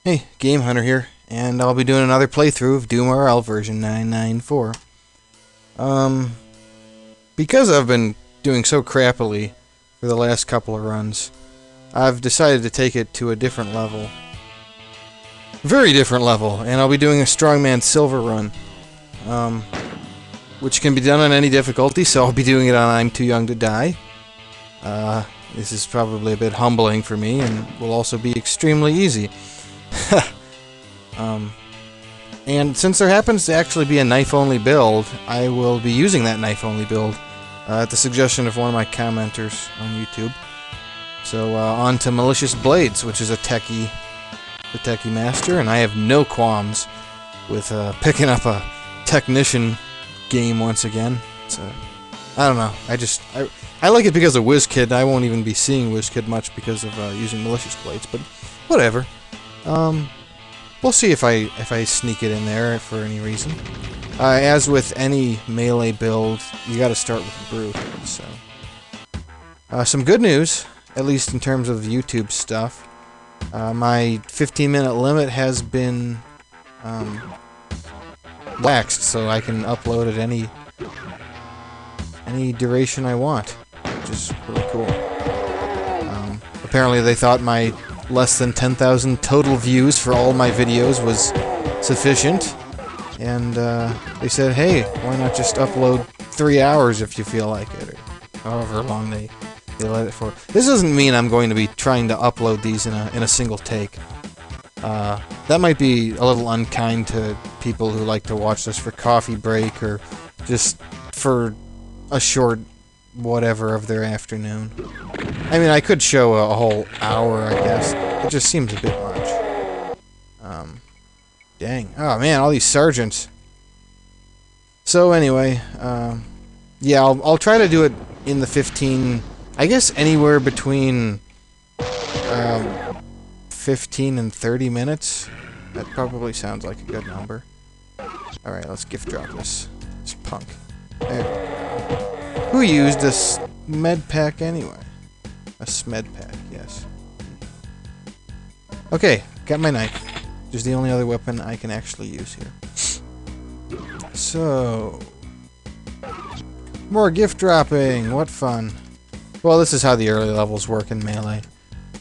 Hey, Game Hunter here, and I'll be doing another playthrough of DoomRL version 994. Because I've been doing so crappily for the last couple of runs, I've decided to take it to a different level. Very different level, and I'll be doing a Strongman Silver run. Which can be done on any difficulty, so I'll be doing it on I'm Too Young to Die. This is probably a bit humbling for me, and will also be extremely easy. And since there happens to actually be a knife-only build, I will be using that knife-only build at the suggestion of one of my commenters on YouTube. So on to Malicious Blades, which is the techie master, and I have no qualms with picking up a technician game once again. So I don't know. I like it because of WizKid. I won't even be seeing WizKid much because of using Malicious Blades, but whatever. We'll see if I sneak it in there for any reason. As with any melee build, you got to start with Brute. So, some good news, at least in terms of YouTube stuff. My 15-minute limit has been waxed, so I can upload at any duration I want, which is really cool. Apparently, they thought my less than 10,000 total views for all my videos was sufficient, and they said, hey, why not just upload 3 hours if you feel like it, or however long they let it for. This doesn't mean I'm going to be trying to upload these in a single take. That might be a little unkind to people who like to watch this for coffee break, or just for a short whatever of their afternoon. I mean, I could show a whole hour, I guess. It just seems a bit much. Dang. Oh, man, all these sergeants. So, anyway, yeah, I'll try to do it in the 15... I guess anywhere between 15 and 30 minutes. That probably sounds like a good number. Alright, let's gift drop this punk. There we go. Who used this med pack anyway? A smed pack, yes. Okay, got my knife. Which is the only other weapon I can actually use here. So... more gift dropping! What fun. Well, this is how the early levels work in Melee.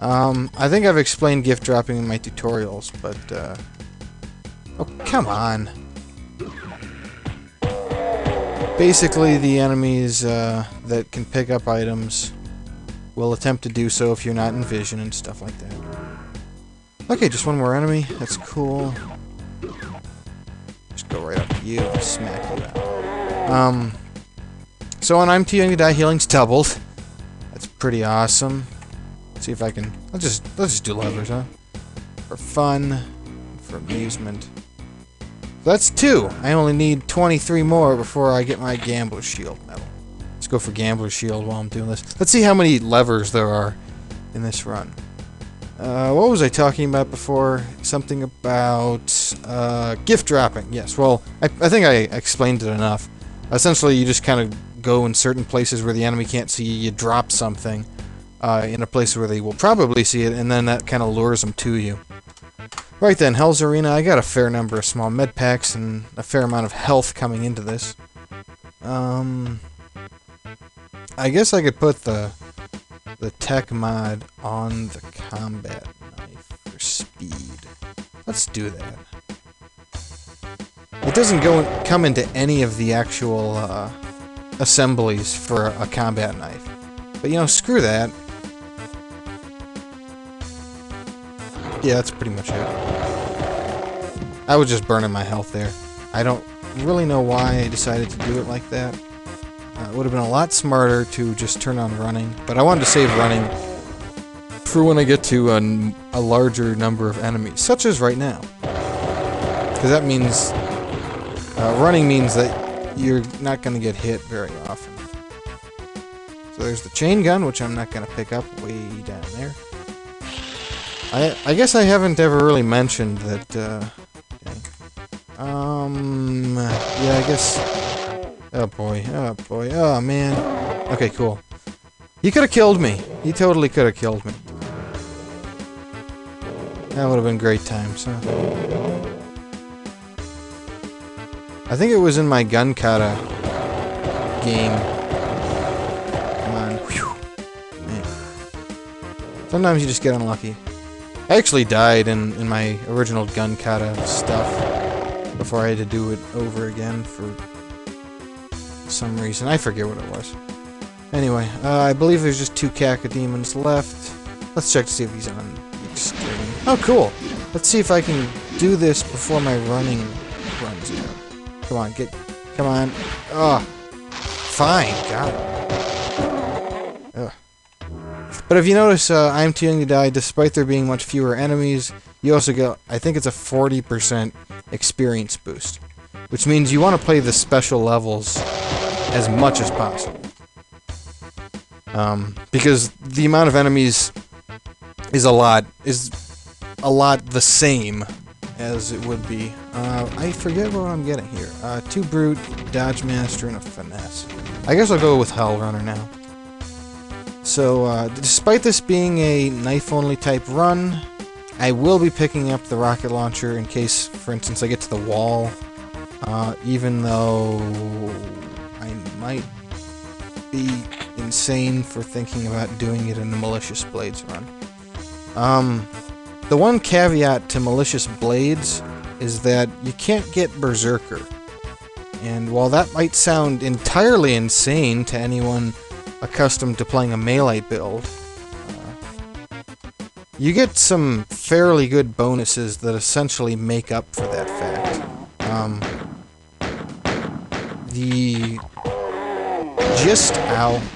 I think I've explained gift dropping in my tutorials, but, oh, come on. Basically, the enemies that can pick up items will attempt to do so if you're not in vision and stuff like that. Okay, just one more enemy. That's cool. Just go right up to you and smack you out. So on I'm Too Young to Die, healing's doubled. That's pretty awesome. Let's see if I can... Let's just do levers, huh? For fun. For amusement. So that's 2. I only need 23 more before I get my Gambler Shield medal. Let's go for Gambler Shield while I'm doing this. Let's see how many levers there are in this run. What was I talking about before? Something about gift dropping. Yes, well, I think I explained it enough. Essentially, you just kind of go in certain places where the enemy can't see you. You drop something in a place where they will probably see it, and then that kind of lures them to you. Right then, Hell's Arena. I got a fair number of small med packs and a fair amount of health coming into this. I guess I could put the tech mod on the combat knife for speed. Let's do that. It doesn't come into any of the actual assemblies for a combat knife. But, you know, screw that. Yeah, that's pretty much it. I was just burning my health there. I don't really know why I decided to do it like that. It would have been a lot smarter to just turn on running, but I wanted to save running for when I get to a larger number of enemies, such as right now. Because that means... running means that you're not going to get hit very often. So there's the chain gun, which I'm not going to pick up way down there. I guess I haven't ever really mentioned that, yeah, I guess... Oh boy, oh man. Okay, cool. He could have killed me. He totally could have killed me. That would have been great times, huh? I think it was in my gun kata game. Come on. Whew. Man. Sometimes you just get unlucky. I actually died in my original gun kata stuff before I had to do it over again for some reason. I forget what it was. Anyway, I believe there's just 2 cacodemons left. Let's check to see if he's on the extreme. Oh, cool! Let's see if I can do this before my running runs out. Come on, come on. Ugh. Fine, got it. Ugh. But if you notice, I'm Too Young to Die, despite there being much fewer enemies, you also get, I think it's a 40% experience boost. Which means you want to play the special levels as much as possible. Because the amount of enemies is a lot the same as it would be. I forget what I'm getting here. 2 Brute, Dodge Master, and a Finesse. I guess I'll go with Hell Runner now. So, despite this being a knife-only type run, I will be picking up the rocket launcher in case, for instance, I get to the wall. Even though I might be insane for thinking about doing it in the Malicious Blades run. The one caveat to Malicious Blades is that you can't get Berserker. And while that might sound entirely insane to anyone accustomed to playing a melee build, you get some fairly good bonuses that essentially make up for that fact. The gist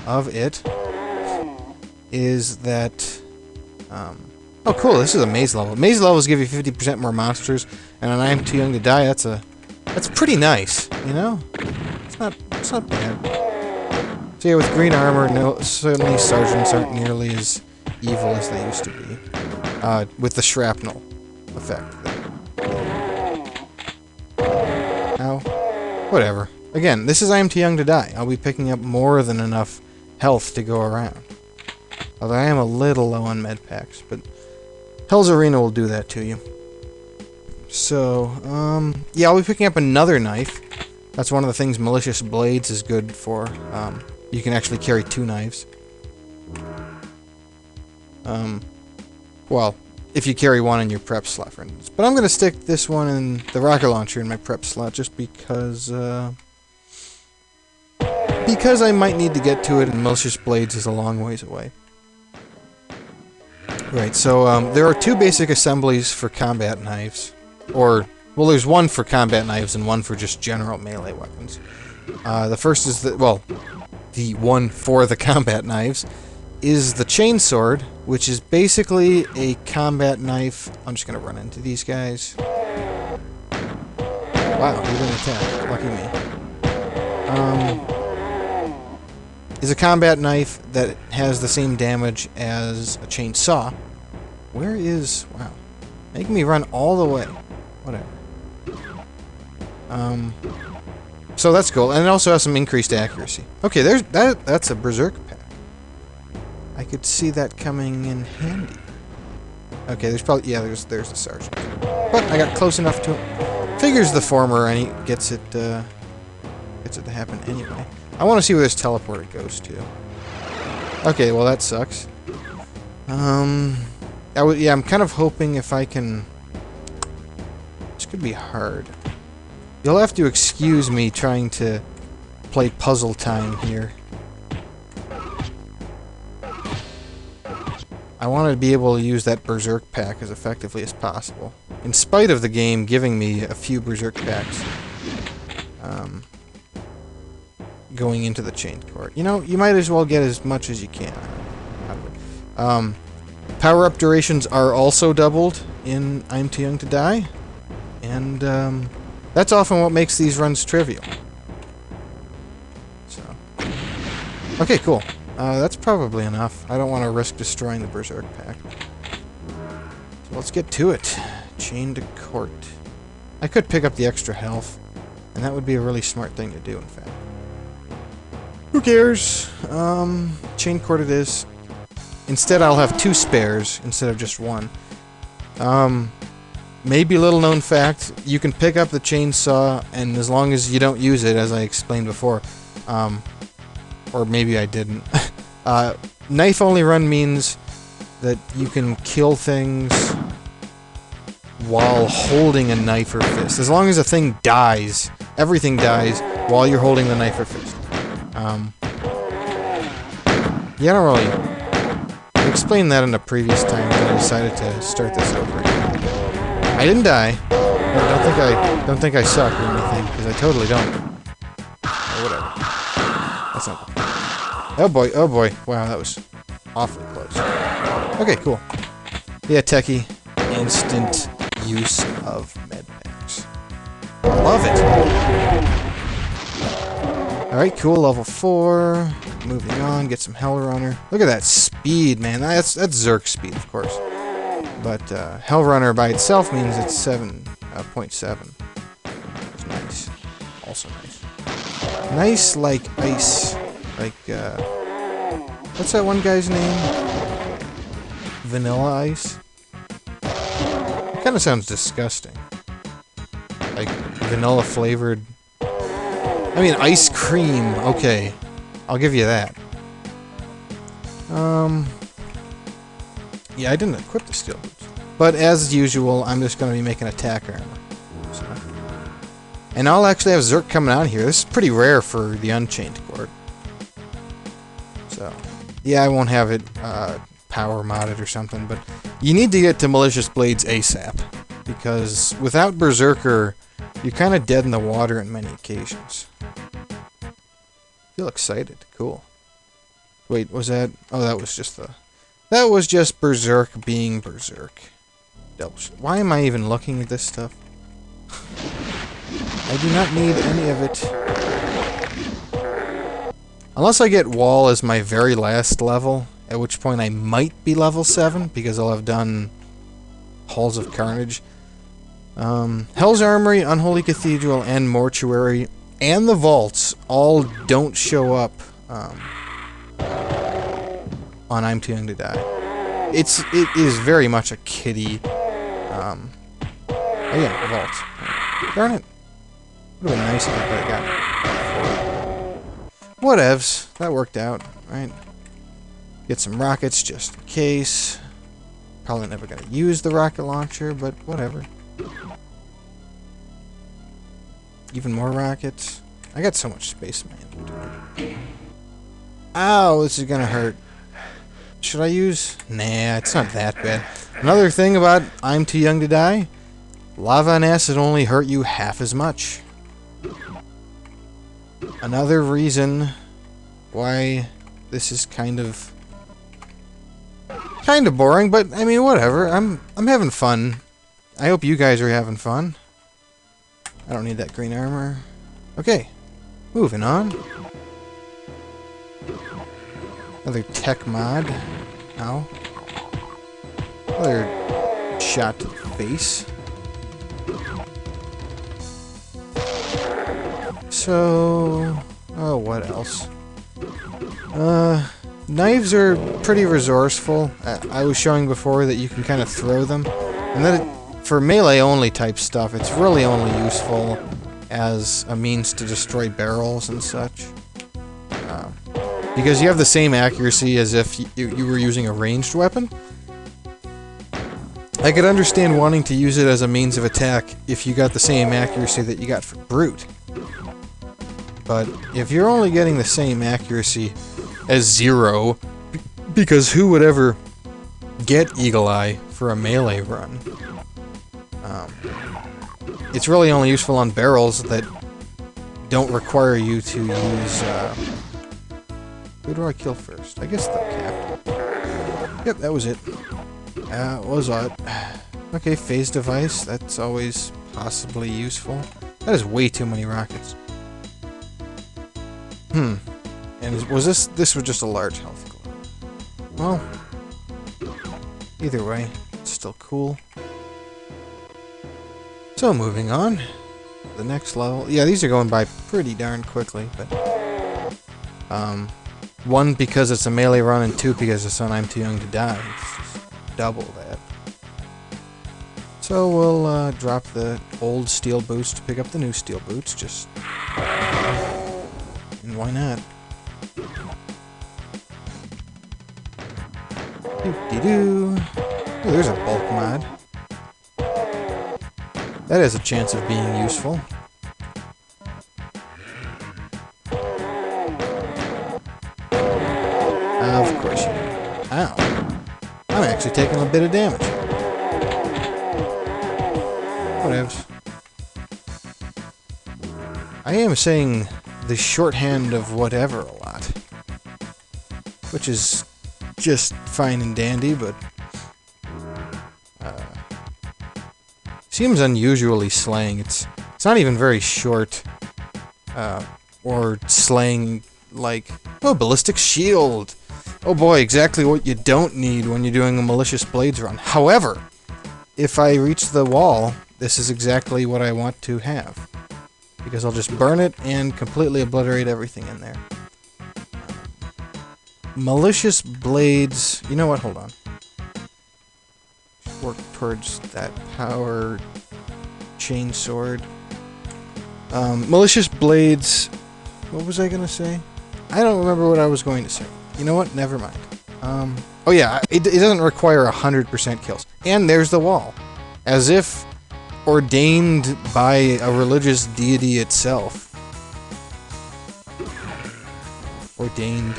of it is that, oh cool, this is a maze level. Maze levels give you 50% more monsters, and on I'm Too Young to Die, that's pretty nice, you know? It's not bad. So yeah, with green armor, no, certainly sergeants aren't nearly as evil as they used to be. With the shrapnel effect. Ow. Whatever. Again, this is I Am Too Young to Die. I'll be picking up more than enough health to go around. Although I am a little low on med packs, but Hell's Arena will do that to you. So, yeah, I'll be picking up another knife. That's one of the things Malicious Blades is good for. You can actually carry 2 knives. Well, if you carry one in your prep slot, for instance. But I'm going to stick this one in the rocket launcher in my prep slot just because I might need to get to it, and Malicious Blades is a long ways away. Right, so there are 2 basic assemblies for combat knives. Or, well, there's one for combat knives and one for just general melee weapons. The first is the one for the combat knives is the chainsword, which is basically a combat knife. I'm just gonna run into these guys. Wow, he didn't attack. Lucky me. Is a combat knife that has the same damage as a chainsaw. Where is... wow. Making me run all the way. Whatever. So that's cool, and it also has some increased accuracy. Okay, that's a Berserk pack. I could see that coming in handy. Okay, there's probably... yeah, there's the sergeant. But I got close enough to him. Figures the former, and he gets it to happen anyway. I want to see where this teleporter goes to. Okay, well that sucks. Yeah, I'm kind of hoping if I can... this could be hard. You'll have to excuse me trying to play puzzle time here. I want to be able to use that Berserk pack as effectively as possible. In spite of the game giving me a few Berserk packs. Going into the chain court. You know, you might as well get as much as you can out of it. Power-up durations are also doubled in I'm Too Young to Die. And, that's often what makes these runs trivial. So. Okay, cool. That's probably enough. I don't want to risk destroying the Berserk pack. So let's get to it. Chain to court. I could pick up the extra health, and that would be a really smart thing to do, in fact. Who cares? Chain court it is. Instead, I'll have 2 spares instead of just 1. Maybe a little known fact, you can pick up the chainsaw, and as long as you don't use it, as I explained before, or maybe I didn't, knife only run means that you can kill things while holding a knife or fist. As long as a thing dies, everything dies while you're holding the knife or fist. Yeah, I don't really... I explained that in a previous time, but I decided to start this over again. I didn't die. I don't think I suck or anything, because I totally don't. Or whatever. That's not... Oh boy, oh boy. Wow, that was awfully close. Okay, cool. Yeah, techie. Instant use of medpacks. Love it. Alright, cool, level 4. Moving on, get some Hellrunner. Look at that speed, man. That's Zerk speed, of course. But Hellrunner by itself means it's 7.7. It's nice. Also nice. Nice like ice. Like, what's that one guy's name? Vanilla Ice? It kind of sounds disgusting. Like, vanilla flavored... I mean, ice cream. Okay. I'll give you that. Yeah, I didn't equip the steel boots. But as usual, I'm just going to be making attack armor. So. And I'll actually have Zerk coming out here. This is pretty rare for the Unchained Court. So, yeah, I won't have it power modded or something, but you need to get to Malicious Blades ASAP. Because without Berserker, you're kind of dead in the water on many occasions. Feel excited. Cool. Wait, was that... Oh, that was just the... That was just Berserk being Berserk. Why am I even looking at this stuff? I do not need any of it. Unless I get Wall as my very last level, at which point I might be level 7, because I'll have done Halls of Carnage. Hell's Armory, Unholy Cathedral, and Mortuary, and the Vaults all don't show up on I'm Too Young to Die. It is very much a kiddie. Oh yeah, Vault. Darn it. Would have been nice if I could have gotten it. Whatevs. That worked out, right? Get some rockets just in case. Probably never gonna use the rocket launcher, but whatever. Even more rockets. I got so much space in my inventory. Ow, this is gonna hurt. Should I use... Nah, it's not that bad. Another thing about I'm Too Young to Die, lava and acid only hurt you half as much. Another reason why this is kind of boring, but I mean whatever. I'm having fun. I hope you guys are having fun. I don't need that green armor. Okay, moving on. Another tech mod. Ow. Another shot to the face. So... Oh, what else? Knives are pretty resourceful. I was showing before that you can kind of throw them. And then for melee-only type stuff, it's really only useful as a means to destroy barrels and such. Because you have the same accuracy as if you were using a ranged weapon. I could understand wanting to use it as a means of attack if you got the same accuracy that you got for Brute. But if you're only getting the same accuracy as 0, because who would ever get Eagle Eye for a melee run? It's really only useful on barrels that don't require you to use... Who do I kill first? I guess the captain. Yep, that was it. What was that? Okay, phase device. That's always possibly useful. That is way too many rockets. And was this was just a large health glow. Well, either way, it's still cool. So moving on. The next level. Yeah, these are going by pretty darn quickly, but... one, because it's a melee run, and 2, because it's on I'm Too Young to Die. It's just double that. So we'll drop the old steel boots to pick up the new steel boots, just... and why not? Doo-dee-doo. Oh, there's a bulk mod. That has a chance of being useful. Of course you do. Ow. I'm actually taking a bit of damage. Whatevs. I am saying the shorthand of whatever a lot. Which is just fine and dandy, but... seems unusually slang. It's not even very short. Or slang like, oh, ballistic shield. Oh boy, exactly what you don't need when you're doing a Malicious Blades run. However, if I reach the wall, this is exactly what I want to have. Because I'll just burn it and completely obliterate everything in there. Malicious Blades... You know what? Hold on. Work towards that power chain sword. Malicious Blades... What was I gonna say? I don't remember what I was going to say. You know what? Never mind. Oh yeah, it doesn't require 100% kills. And there's the wall. As if ordained by a religious deity itself. Ordained.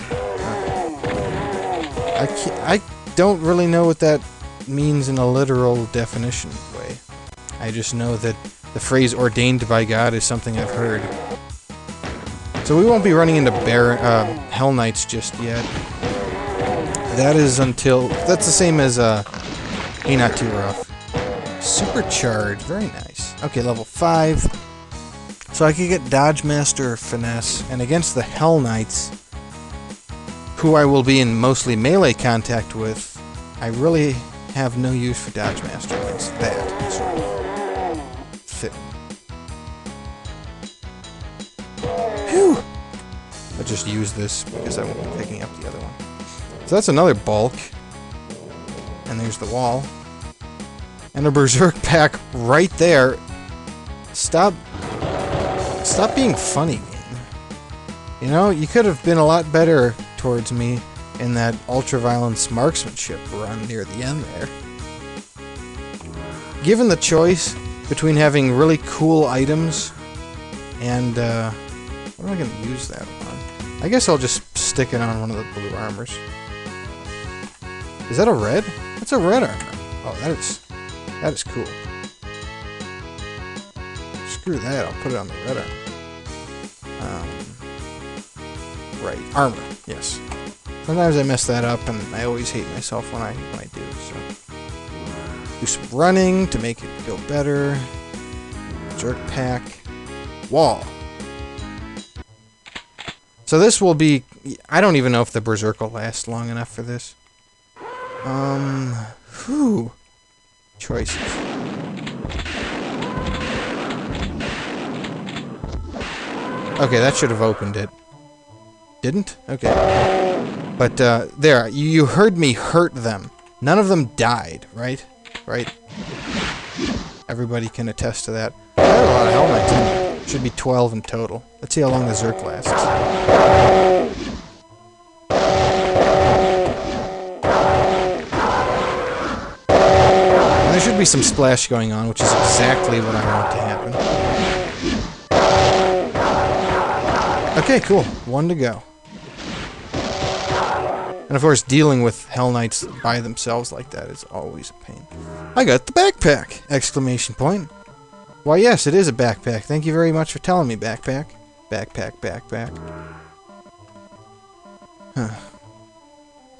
I don't really know what that means in a literal definition way. I just know that the phrase ordained by God is something I've heard. So we won't be running into Hell Knights just yet. That is until... That's the same as, Hey Not Too Rough. Supercharged. Very nice. Okay, level 5. So I could get Dodge Master or Finesse. And against the Hell Knights, who I will be in mostly melee contact with, I really have no use for Dodge Master against that sort of thing. Phew! I'll just use this because I won't be picking up the other one. So that's another bulk. And there's the wall. And a Berserk pack right there. Stop being funny, game. You know, you could have been a lot better towards me in that ultra-violence marksmanship run near the end there. Given the choice between having really cool items and, what am I going to use that on? I guess I'll just stick it on one of the blue armors. Is that a red? That's a red armor. Oh, that is cool. Screw that, I'll put it on the red armor. Right, armor, yes. Sometimes I mess that up, and I always hate myself when I do, so... Do some running to make it go better. Jerk pack. Wall. So this will be... I don't even know if the Berserk will last long enough for this. Whew. Choices. Okay, that should have opened it. Didn't? Okay. But, there, you heard me hurt them. None of them died, right? Right? Everybody can attest to that. I had a lot of Hell Knights in there. Should be 12 in total. Let's see how long the Zerk lasts. And there should be some splash going on, which is exactly what I want to happen. Okay, cool. 1 to go. And of course, dealing with Hell Knights by themselves like that is always a pain. I got the backpack! Exclamation point. Why yes, it is a backpack. Thank you very much for telling me, backpack. Backpack. Huh.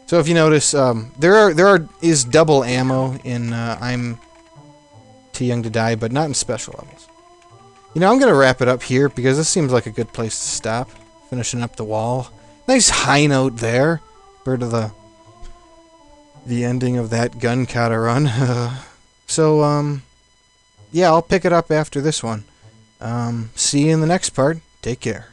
So if you notice, there is double ammo in I'm Too Young to Die, but not in special levels. You know, I'm gonna wrap it up here because this seems like a good place to stop. Finishing up the wall. Nice high note there. Bird of the ending of that gun kata run. So, yeah, I'll pick it up after this one. See you in the next part. Take care.